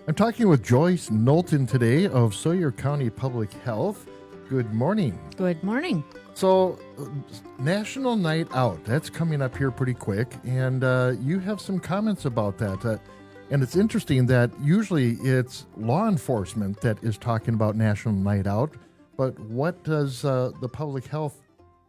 I'm talking with Joyce Knowlton today of Sawyer County Public Health. Good morning. Good morning. So, National Night Out, that's coming up here pretty quick, and you have some comments about that. And it's interesting that usually it's law enforcement that is talking about National Night Out, but what does the public health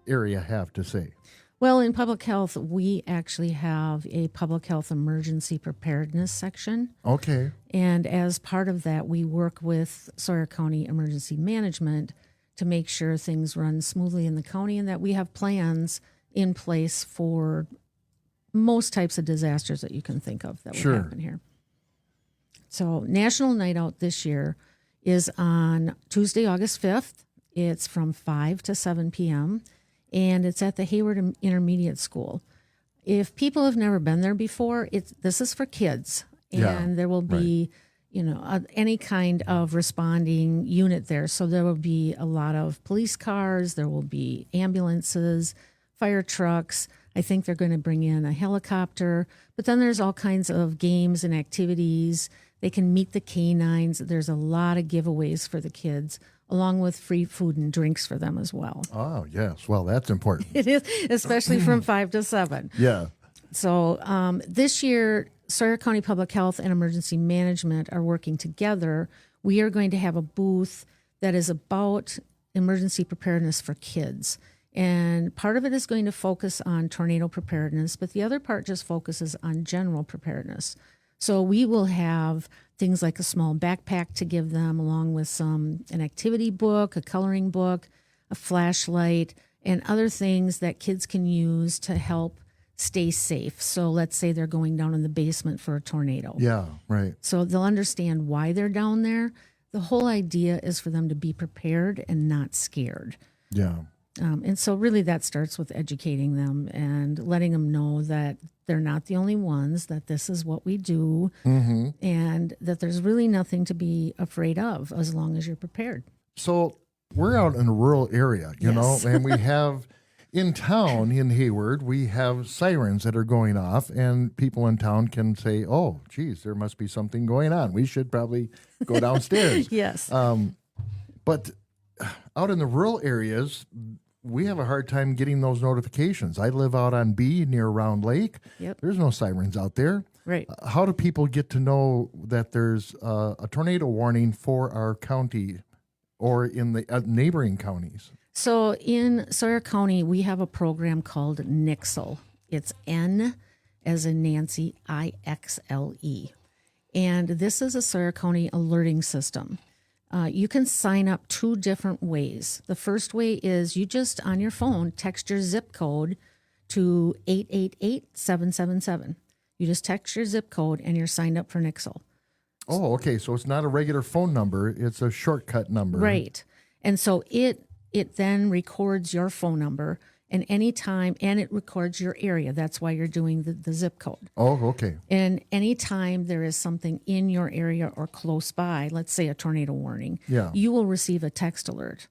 area have to say? Well, in public health, we actually have a public health emergency preparedness section. Okay. And as part of that, we work with Sawyer County Emergency Management to make sure things run smoothly in the county and that we have plans in place for most types of disasters that you can think of that would happen here. So National Night Out this year is on Tuesday, August 5th. It's from 5 to 7 p.m., and it's at the Hayward Intermediate School. If people have never been there before, this is for kids, and there will be, any kind of responding unit there. So there will be a lot of police cars, there will be ambulances, fire trucks. I think they're going to bring in a helicopter, but then there's all kinds of games and activities. They can meet the canines. There's a lot of giveaways for the kids, along with free food and drinks for them as well. Oh, yes. Well, that's important. It is, especially from 5 to 7. Yeah. So this year, Sawyer County Public Health and Emergency Management are working together. We are going to have a booth that is about emergency preparedness for kids. And part of it is going to focus on tornado preparedness, but the other part just focuses on general preparedness. So we will have things like a small backpack to give them, along with an activity book, a coloring book, a flashlight, and other things that kids can use to help stay safe. So let's say they're going down in the basement for a tornado. Yeah, right. So they'll understand why they're down there. The whole idea is for them to be prepared and not scared. Yeah. And so really that starts with educating them and letting them know that they're not the only ones, that this is what we do, and that there's really nothing to be afraid of as long as you're prepared. So we're out in a rural area, you know, and we have in town in Hayward, we have sirens that are going off, and people in town can say, oh, geez, there must be something going on. We should probably go downstairs. Yes. But out in the rural areas, we have a hard time getting those notifications. I live out on B near Round Lake. Yep. There's no sirens out there. Right. How do people get to know that there's a tornado warning for our county or in the neighboring counties? So in Sawyer County, we have a program called NIXLE. It's N as in Nancy, IXLE. And this is a Sawyer County alerting system. You can sign up 2 different ways. The first way is you just, on your phone, text your zip code to 888-777. You just text your zip code and you're signed up for NIXL. Oh, okay. So it's not a regular phone number. It's a shortcut number. Right. And so it then records your phone number and anytime, and it records your area. That's why you're doing the zip code. Oh, okay. And anytime there is something in your area or close by, let's say a tornado warning, you will receive a text alert.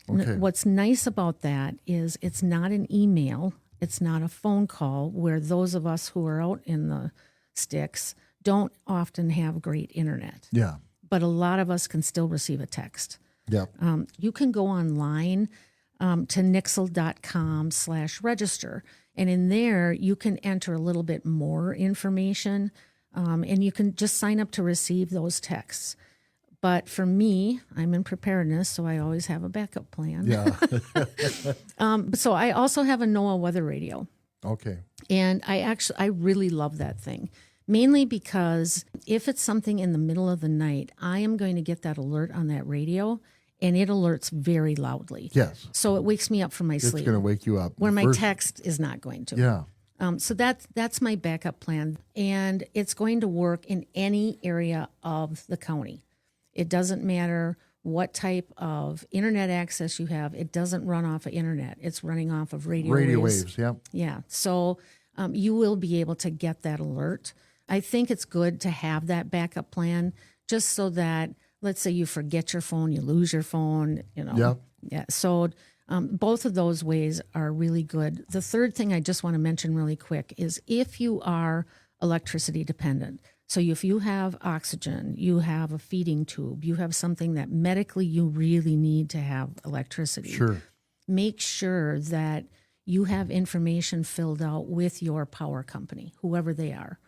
Okay. What's nice about that is it's not an email, it's not a phone call, where those of us who are out in the sticks don't often have great internet. Yeah. But a lot of us can still receive a text. Yep. You can go online to nixle.com/register. And in there, you can enter a little bit more information, and you can just sign up to receive those texts. But for me, I'm in preparedness, so I always have a backup plan. Yeah. So I also have a NOAA weather radio. Okay. And I really love that thing, mainly because if it's something in the middle of the night, I am going to get that alert on that radio, and it alerts very loudly. Yes. So it wakes me up from my sleep. It's going to wake you up. Where my text is not going to. Yeah. So that's my backup plan, and it's going to work in any area of the county. It doesn't matter what type of internet access you have. It doesn't run off of internet. It's running off of radio waves. Yeah. Yeah. So you will be able to get that alert. I think it's good to have that backup plan just so that, let's say you forget your phone, you lose your phone, Yeah. Yeah. So both of those ways are really good. The third thing I just want to mention really quick is if you are electricity dependent. So if you have oxygen, you have a feeding tube, you have something that medically you really need to have electricity. Sure. Make sure that you have information filled out with your power company, whoever they are.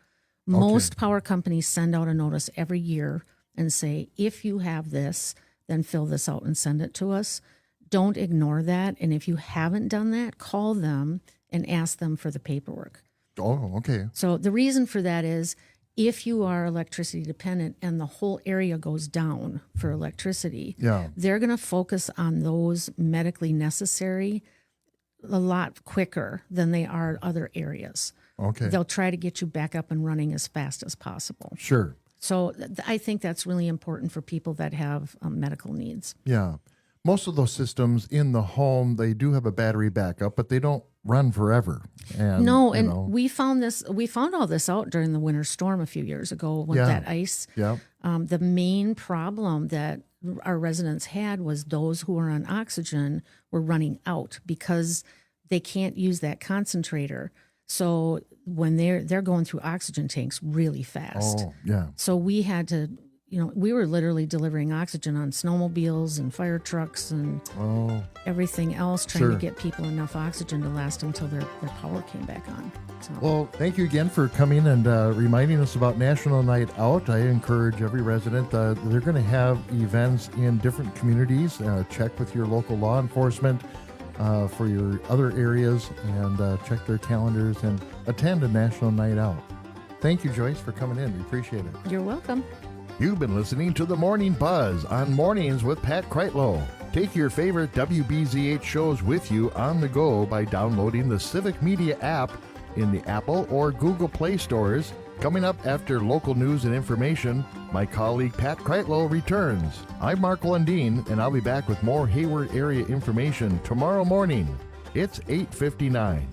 Most power companies send out a notice every year and say, if you have this, then fill this out and send it to us. Don't ignore that. And if you haven't done that, call them and ask them for the paperwork. Oh, okay. So the reason for that is if you are electricity dependent and the whole area goes down for electricity, they're going to focus on those medically necessary a lot quicker than they are other areas. Okay. They'll try to get you back up and running as fast as possible. Sure. So I think that's really important for people that have medical needs. Yeah. Most of those systems in the home, they do have a battery backup, but they don't run forever. And, No, and we found all this out during the winter storm a few years ago with that ice. Yeah. The main problem that our residents had was those who were on oxygen were running out because they can't use that concentrator. So when they're going through oxygen tanks really fast. Oh, yeah. So we had to, we were literally delivering oxygen on snowmobiles and fire trucks and everything else, trying to get people enough oxygen to last until their power came back on. So. Well, thank you again for coming and reminding us about National Night Out. I encourage every resident, they're going to have events in different communities. Check with your local law enforcement for your other areas and check their calendars and attend a National Night Out. Thank you, Joyce, for coming in. We appreciate it. You're welcome. You've been listening to The Morning Buzz on Mornings with Pat Kreitlow. Take your favorite WBZH shows with you on the go by downloading the Civic Media app in the Apple or Google Play stores. Coming up after local news and information, my colleague Pat Kreitlow returns. I'm Mark Lundeen, and I'll be back with more Hayward area information tomorrow morning. It's 8:59.